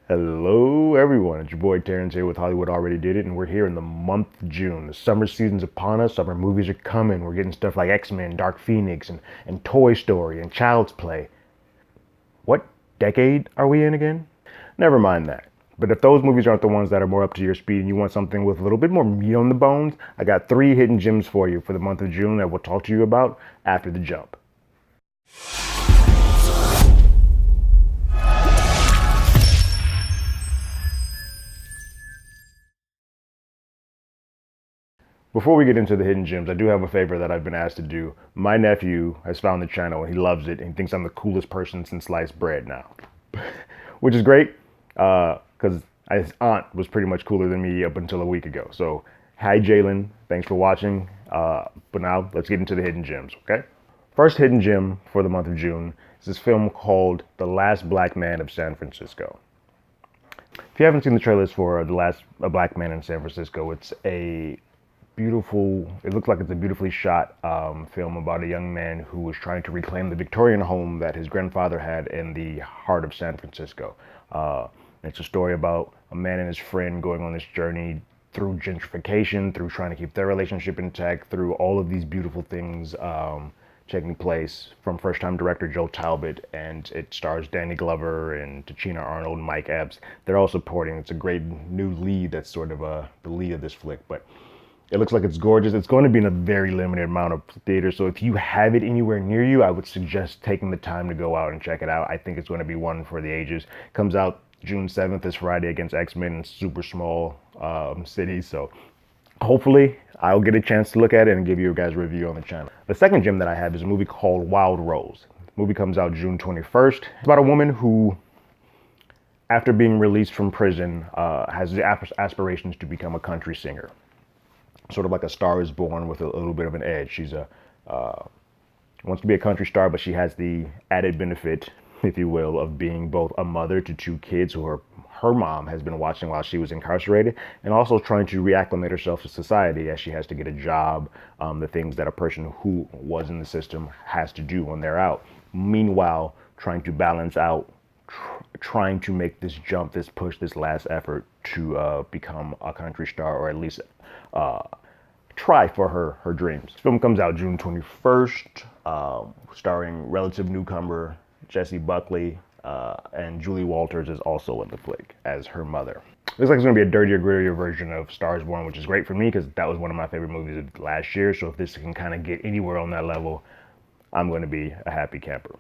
Hello, everyone. It's your boy Terrence here with Hollywood Already Did It, and we're here in the month of June. The summer season's upon us. Summer movies are coming. We're getting stuff like X-Men, Dark Phoenix, and Toy Story, and Child's Play. What decade are we in again? Never mind that. But if those movies aren't the ones that are more up to your speed and you want something with a little bit more meat on the bones, I got 3 hidden gems for you for the month of June that we'll talk to you about after the jump. Before we get into the hidden gems, I do have a favor that I've been asked to do. My nephew has found the channel and he loves it and he thinks I'm the coolest person since sliced bread now, which is great because his aunt was pretty much cooler than me up until a week ago. So, hi Jalen, thanks for watching. But now let's get into the hidden gems, okay? First hidden gem for the month of June is this film called The Last Black Man of San Francisco. If you haven't seen the trailers for The Last Black Man in San Francisco, it's a beautiful, it looks like it's a beautifully shot film about a young man who was trying to reclaim the Victorian home that his grandfather had in the heart of San Francisco. It's a story about a man and his friend going on this journey through gentrification, through trying to keep their relationship intact, through all of these beautiful things taking place from first-time director Joe Talbot, and it stars Danny Glover and Tichina Arnold and Mike Epps. They're all supporting. It's a great new lead that's sort of the lead of this flick, but it looks like it's gorgeous. It's going to be in a very limited amount of theaters, so if you have it anywhere near you, I would suggest taking the time to go out and check it out. I think it's going to be one for the ages. Comes out June 7th, this Friday, against X-Men in super small cities, so hopefully I'll get a chance to look at it and give you guys a review on the channel. The second gem that I have is a movie called Wild Rose. The movie comes out June 21st. It's about a woman who, after being released from prison, has the aspirations to become a country singer. Sort of like A Star Is Born with a little bit of an edge. She's wants to be a country star, but she has the added benefit, if you will, of being both a mother to 2 kids who her mom has been watching while she was incarcerated, and also trying to reacclimate herself to society as she has to get a job, the things that a person who was in the system has to do when they're out. Meanwhile, trying to balance out, trying to make this jump, this push, this last effort to become a country star, or at least try for her dreams. This film comes out June 21st, starring relative newcomer Jessie Buckley, and Julie Walters is also in the flick as her mother. Looks like it's going to be a dirtier, grittier version of Stars Born, which is great for me because that was one of my favorite movies of last year. So if this can kind of get anywhere on that level, I'm going to be a happy camper.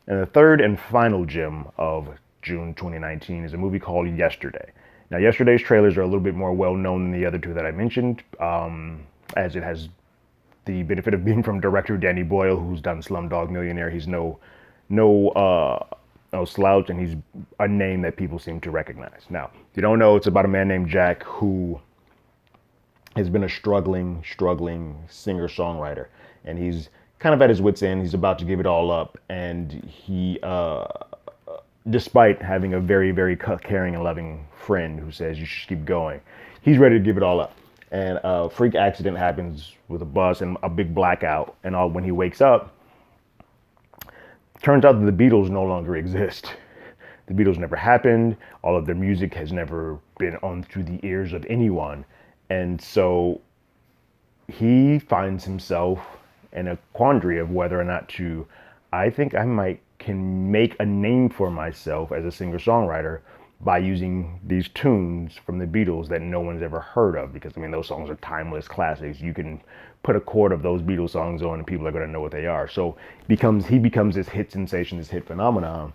And the third and final gem of June 2019 is a movie called Yesterday. Now, Yesterday's trailers are a little bit more well-known than the other 2 that I mentioned, as it has the benefit of being from director Danny Boyle, who's done Slumdog Millionaire. He's no slouch, and he's a name that people seem to recognize. Now, if you don't know, it's about a man named Jack who has been a struggling singer-songwriter, and he's kind of at his wit's end. He's about to give it all up, and he despite having a very, very caring and loving friend who says you should keep going, he's ready to give it all up. And a freak accident happens with a bus and a big blackout, and when he wakes up, turns out that the Beatles no longer exist. The Beatles never happened. All of their music has never been on through the ears of anyone. And so he finds himself in a quandary of whether or not to, I think I can make a name for myself as a singer-songwriter by using these tunes from the Beatles that no one's ever heard of, because I mean those songs are timeless classics. You can put a chord of those Beatles songs on and people are going to know what they are. So he becomes this hit sensation, this hit phenomenon,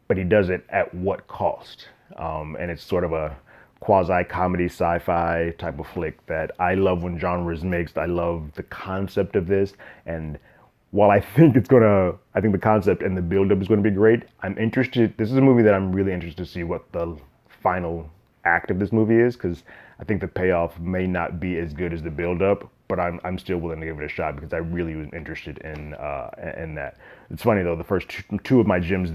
but he does it at what cost? And it's sort of a quasi-comedy sci-fi type of flick that I love when genre is mixed. I love the concept of this, and while I think the concept and the build-up is going to be great, I'm interested. This is a movie that I'm really interested to see what the final act of this movie is, because I think the payoff may not be as good as the build-up, but I'm still willing to give it a shot because I really was interested in that. It's funny though, the first 2 of my gems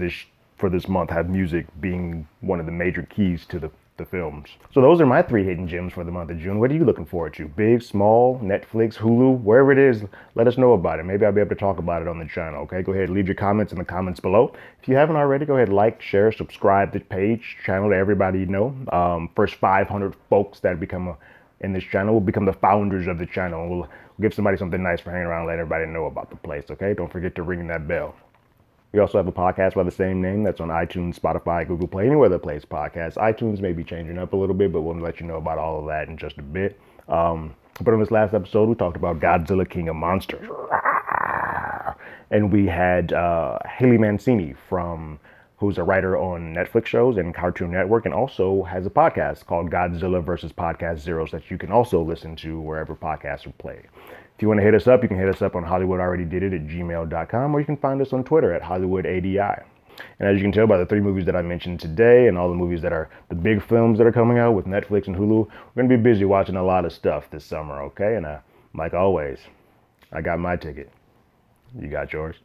for this month have music being one of the major keys to the films. So those are my 3 hidden gems for the month of June. What are you looking forward to? Big, small, Netflix, Hulu, wherever it is, let us know about it. Maybe I'll be able to talk about it on the channel, okay? Go ahead and leave your comments in the comments below. If you haven't already, go ahead, like, share, subscribe the page, channel to everybody you know. First 500 folks that become in this channel will become the founders of the channel. And we'll give somebody something nice for hanging around and let everybody know about the place, okay? Don't forget to ring that bell. We also have a podcast by the same name that's on iTunes, Spotify, Google Play, anywhere that plays podcasts. iTunes may be changing up a little bit, but we'll let you know about all of that in just a bit. But on this last episode, we talked about Godzilla, King of Monsters. And we had Haley Mancini who's a writer on Netflix shows and Cartoon Network, and also has a podcast called Godzilla vs. Podcast Zeros that you can also listen to wherever podcasts are played. If you want to hit us up, you can hit us up on HollywoodAlreadyDidIt@gmail.com, or you can find us on Twitter at HollywoodADI. And as you can tell by the 3 movies that I mentioned today and all the movies that are the big films that are coming out with Netflix and Hulu, we're going to be busy watching a lot of stuff this summer, okay? And like always, I got my ticket. You got yours?